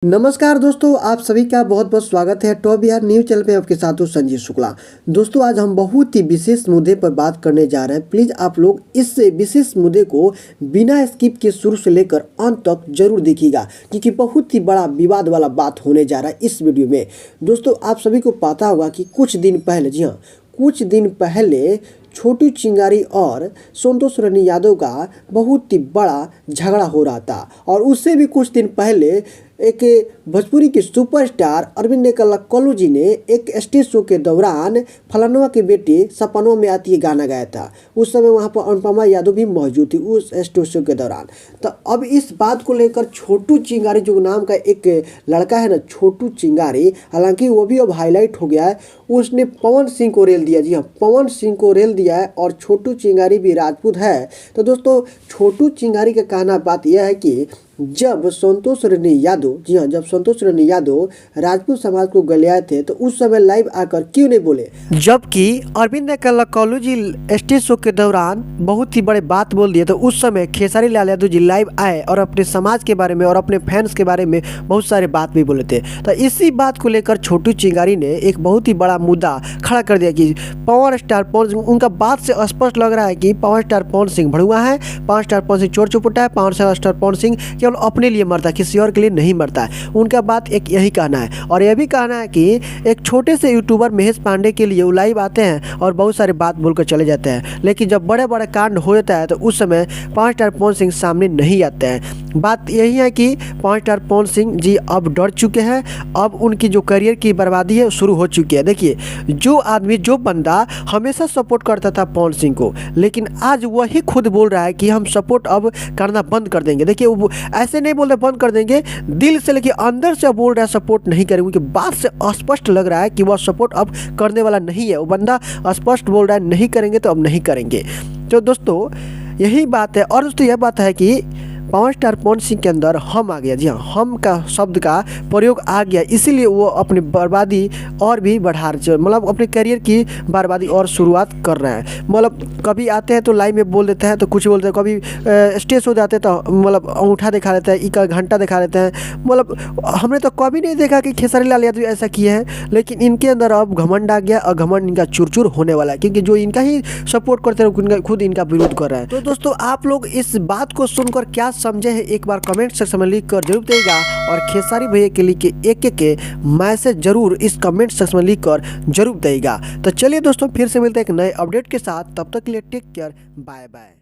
नमस्कार दोस्तों, आप सभी का बहुत बहुत स्वागत है टॉप बिहार न्यूज चैनल पे। आपके साथ हूँ संजीव शुक्ला। दोस्तों, आज हम बहुत ही विशेष मुद्दे पर बात करने जा रहे हैं। प्लीज़ आप लोग इस विशेष मुद्दे को बिना स्किप के शुरू से लेकर अंत तक जरूर देखिएगा, क्योंकि बहुत ही बड़ा विवाद वाला बात होने जा रहा है इस वीडियो में। दोस्तों, आप सभी को पता होगा कि कुछ दिन पहले, जी हाँ, कुछ दिन पहले छोटू चिंगारी और संतोष रनी यादव का बहुत ही बड़ा झगड़ा हो रहा था। और उससे भी कुछ दिन पहले एक भोजपुरी के सुपरस्टार अरविंद कल्लू जी ने एक स्टेज शो के दौरान फलानवा के बेटे सपनों में आती है गाना गाया था। उस समय वहाँ पर अनुपमा यादव भी मौजूद थी उस स्टेज शो के दौरान। तो अब इस बात को लेकर छोटू चिंगारी जो नाम का एक लड़का है ना, छोटू चिंगारी, हालांकि वो भी अब हाईलाइट हो गया है, उसने पवन सिंह को रेल दिया। जी हाँ, पवन सिंह को रेल दिया है। और छोटू चिंगारी भी राजपूत है। तो दोस्तों, छोटू चिंगारी का कहना बात यह है कि जब संतोष रनी यादव, जी हाँ, जब संतोष रनी यादव राजपूत समाज को गलियाए थे तो उस समय लाइव आकर क्यों नहीं बोले, जबकि अरविंद कल्लू जी स्टेज शो के दौरान बहुत ही बड़े बात बोल दिए। तो उस समय खेसारी लाल यादव जी लाइव आए और अपने समाज के बारे में और अपने फैंस के बारे में बहुत सारे बात भी बोले थे। तो इसी बात को लेकर छोटू चिंगारी ने एक बहुत ही बड़ा मुद्दा खड़ा कर दिया कि पावर स्टार पवन सिंह, उनका बात से स्पष्ट लग रहा है कि पावर स्टार पवन सिंह भड़ुआ है, पावर स्टार पवन सिंह चोर चुपटा है, पावर स्टार पवन सिंह अपने लिए मरता है, किसी और के लिए नहीं मरता है। उनका बात एक यही कहना है। और यह भी कहना है कि एक छोटे से यूट्यूबर महेश पांडे के लिए वो लाइव आते हैं और बहुत सारे बात बोलकर चले जाते हैं, लेकिन जब बड़े बड़े कांड हो जाता है तो उस समय पावर स्टार पवन सिंह सामने नहीं आते हैं। बात यही है कि पावर स्टार पवन सिंह जी अब डर चुके हैं। अब उनकी जो करियर की बर्बादी है शुरू हो चुकी है। देखिए, जो आदमी, जो बंदा हमेशा सपोर्ट करता था पवन सिंह को, लेकिन आज वही खुद बोल रहा है कि हम सपोर्ट अब करना बंद कर देंगे। देखिए, वो ऐसे नहीं बोल रहे बंद कर देंगे, दिल से, लेकिन अंदर से बोल रहा है सपोर्ट नहीं करेंगे। उनकी बात से स्पष्ट लग रहा है कि वह सपोर्ट अब करने वाला नहीं है। वो बंदा स्पष्ट बोल रहा है नहीं करेंगे तो अब नहीं करेंगे। तो दोस्तों, यही बात है। और दोस्तों, यह बात है कि पावर स्टार पवन सिंह के अंदर हम आ गया। जी हाँ, हम का शब्द का प्रयोग आ गया, इसीलिए वो अपनी बर्बादी और भी बढ़ा रहे, मतलब अपने करियर की बर्बादी और शुरुआत कर रहे हैं। मतलब कभी आते हैं तो लाइव में बोल देते हैं तो कुछ बोलते हैं, कभी स्टेज हो जाते हैं तो मतलब अंगूठा दिखा देते हैं, एक घंटा दिखा देते हैं। मतलब हमने तो कभी नहीं देखा कि खेसारी लाल यादव ऐसा किए हैं, लेकिन इनके अंदर अब घमंड आ गया और घमंड इनका चूर होने वाला है, क्योंकि जो इनका ही सपोर्ट करते हैं खुद इनका विरोध कर रहा है। तो दोस्तों, आप लोग इस बात को सुनकर क्या समझे हैं, एक बार कमेंट सेक्शन में लिख कर जरूर देगा। और खेसारी भैया के लिए एक मैसेज जरूर इस कमेंट सेक्शन में लिख कर जरूर देगा। तो चलिए दोस्तों, फिर से मिलते हैं एक नए अपडेट के साथ। तब तक के लिए टेक केयर, बाय बाय।